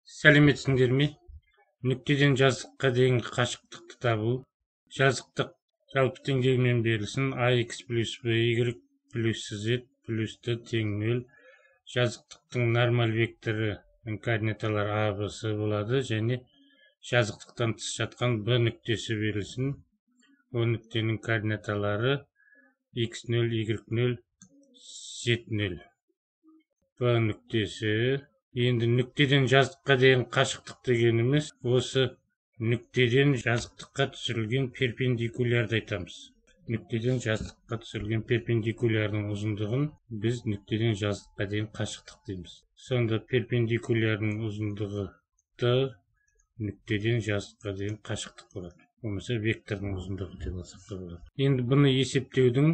Сәлеметсіңдер ме? Нүктеден жазыққа дейінгі қашықтықты табу. Жазықтық жалпы теңдеумен берілсін. Ax плюс by плюс z плюс d тең 0. Жазықтықтың нормаль векторының координаталары a, b, c болады және жазықтықтан тыс жатқан b нүктесі берілсін. O нүктенің координаталары x0, y0, z0. B нүктесі. Енді нүктеден жазыққа дейін қашықтық дегеніміз осы нүктеден жазықтыққа түсірілген перпендикулярды айтамыз. Нүктеден жазықтыққа түсірілген перпендикулярның ұзындығын біз нүктеден жазыққа дейін қашықтық дейміз. Сонда перпендикулярның ұзындығы d нүктеден жазыққа дейін қашықтық болады. Болмаса вектордың ұзындығы деп алсақ та болады. Енді бұны есептеудің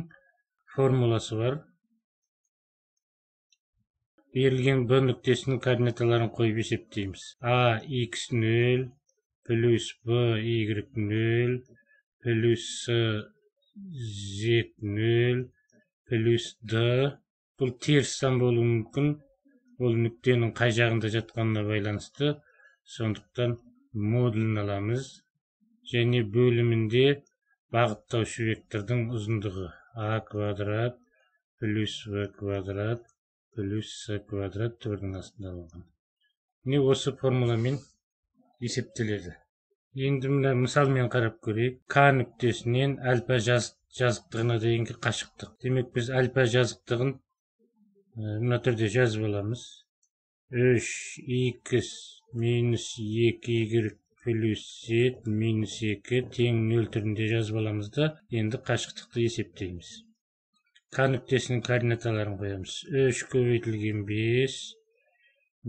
формуласы бар. Берілген b нүктесінің координаталарын қойып есептейміз. A x0 плюс b y0 плюс c z0 плюс d. Бұл теріс сан болуы мүмкін. Ол нүктенің қай жағында жатқанына байланысты. Сондықтан модулін аламыз. Және бөлімінде бағыттаушы вектордың ұзындығы a квадрат плюс v квадрат плюс c квадрат төрдің астында болған. Міне осы формуламен есептеледі. Енді мына мысалмен қарап көрейік. К нүктесінен альфа жазықтығына дейінгі қашықтық. Демек біз альфа жазықтығын мына түрде жазып аламыз. 3x минус 2y плюс z минус 2 тең 0 түрінде жазып аламыз да, енді қашықтықты есептейміз. К нүктесінің координаталарын қоямыз. 3 көбейтілген 5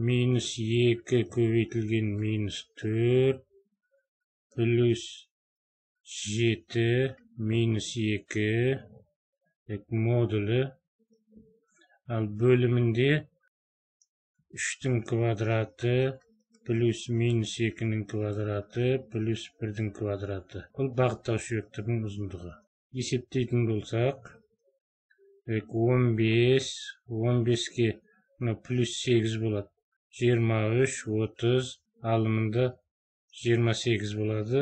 минус 2 көбейтілген минус 4 плюс 7 минус 2 модулі. Ал бөлімінде 3-дің квадраты плюс минус 2-ның квадраты плюс 1-дің квадраты. Бұл бағыттаушы вектордың ұзындығы. Есептейтін болсақ, 15-ке плюс 8 болады. 23, 30, алымында 28 болады.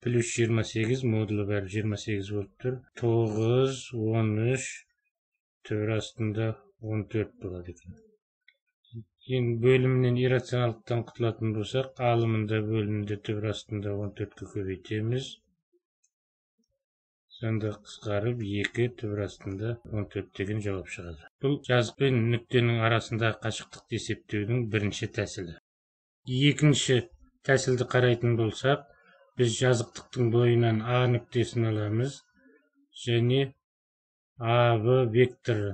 Плюс 28 модулы бәрі 28 болып тұр. 9, 13, төр астында 14 болады екен. Енді бөлімнен иррационалдықтан құтылатын болсақ, алымында бөлімінде төр астында 14-ке көбейтеміз. Сонда қысқарып 2 төр астында 14 деген жауап шығады. Бұл жазық пен нүктенің арасындағы қашықтықты есептеудің бірінші тәсілі. Екінші тәсілді қарайтын болсақ, біз жазықтықтың бойынан А нүктесін аламыз және АБ векторы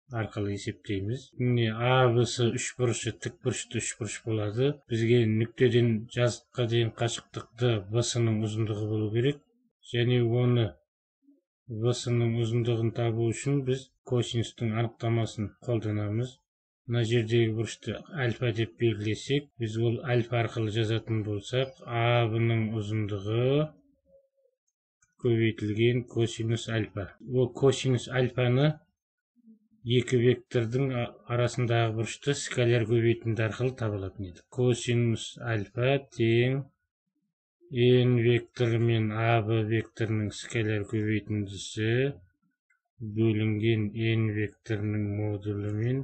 арқылы есептейміз. Міне АБ-сы үшбұрышы, тікбұрышты үшбұрыш болады. Бізге нүктеден жазыққа дейін қашықтықты В-сының ұзындығы болу керек. Және оны В-сының ұзындығын табу үшін біз косинустың анықтамасын қолданамыз. Мына жердегі бұрышты альфа деп белгілесек, біз ол альфа арқылы жазатын болсақ, АБ-ның ұзындығы көбейтілген косинус альфа. Ол косинус альфаны екі вектордың арасындағы бұрышты скаляр көбейтінді арқылы табылатын еді. Косинус альфа тең n векторы мен AB векторының скаляр көбейтіндісі бөлінген n векторының модулі мен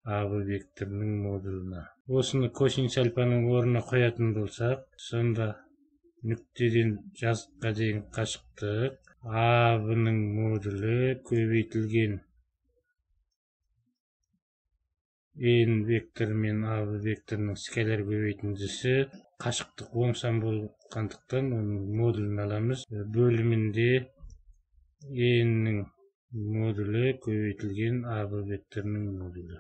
AB векторының модулына. Осыны косинус альфаның орнына қоятын болсақ, сонда нүктеден жазыққа дейін қашықтық AB-ның модулі көбейтілген n векторы мен AB векторының скаляр көбейтіндісі қашықтық оң сан болғандықтан оның модулін аламыз. Бөлімінде n-ның модулі көбейтілген AB векторының модулі.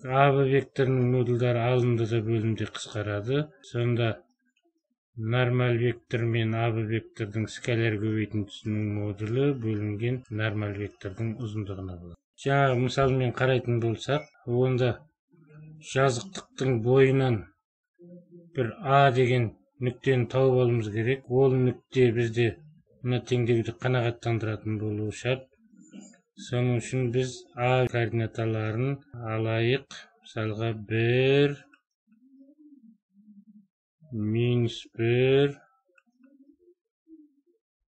AB векторының модульдары алынды да бөлімде қысқарады. Сонда нормаль вектор мен AB вектордың скаляр көбейтіндісінің модулі бөлінген нормаль вектордың ұзындығына болады. Жаңағы мысалмен қарайтын болсақ, онда жазықтықтың бойынан бір А деген нүктені тауып алуымыз керек. Ол нүкте бізде мына теңдеуді қанағаттандыратын болуы шарт. Соның үшін біз А координаталарын алайық. Мысалға 1, -1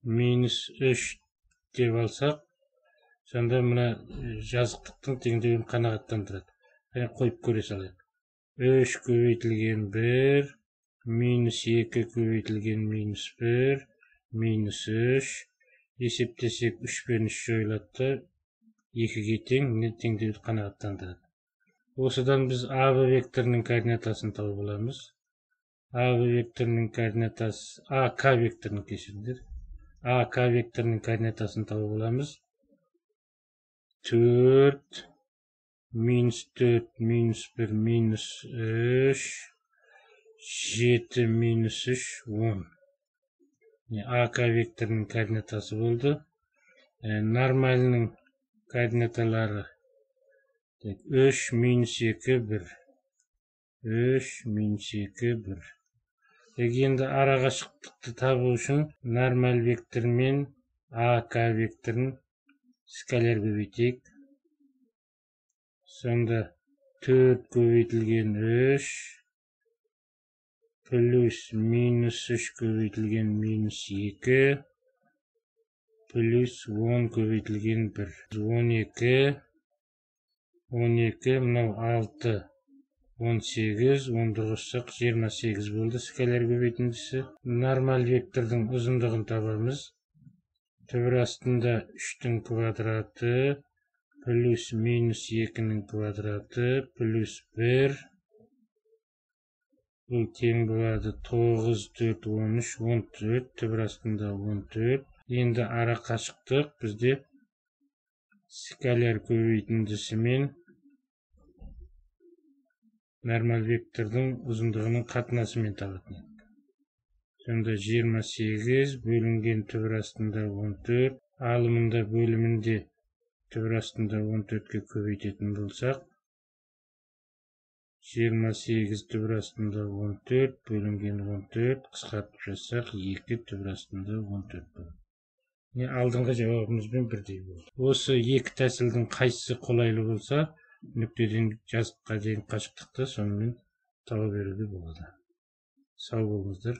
-3 деп алсақ, сонда мына жазықтықтың теңдеуін қанағаттандырады. Және қойып көре салайық. 3 көбейтілген 1 -2 көбейтілген -1 -3 есептесек 3 пен 3 жойылады, 2-ге тең, теңдеуді қанағаттандырады. Осыдан біз АБ векторының координатасын тауып аламыз. АБ векторының координатасы, АК векторының, кешіріңдер, АК векторының координатасын тауып аламыз. 4 -4 -1 -3 7 -3 10. АК векторының координатасы болды. Нормалінің координаталары 3 -2 1. 3 -2 1. Енді арақашықтықты табу үшін нормаль вектор мен АК векторын скалер көбейтейік. Сонда 4 көбейтілген 3 плюс -3 көбейтілген -2 плюс 10 көбейтілген 1. 12, мынау 6, 18, 10 қоссақ 28 болды скалер көбейтіндісі. Нормаль вектордың ұзындығын табамыз. Түбір астында 3-тің квадраты плюс -2-ның квадраты плюс 1. Бұл тең болады 9, 4, 13, 14, түбір астында 14. Енді ара қашықтық бізде скалер көбейтіндісі мен нормаль вектордың ұзындығының қатынасымен табатын. Сонда 28 бөлінген түбір астында 14, алымында бөлімінде түбір астында 14-ке көбейтетін болсақ, 28 түбір астында 14 бөлінген 14 қысқартып жазсақ 2 түбір астында 14 болады. Алдыңғы жауабымызбен бірдей болды. Осы екі тәсілдің қайсысы қолайлы болса, нүктеден жазыққа дейін қашықтықты сонымен таба беруге болады. Сау болыңыздар.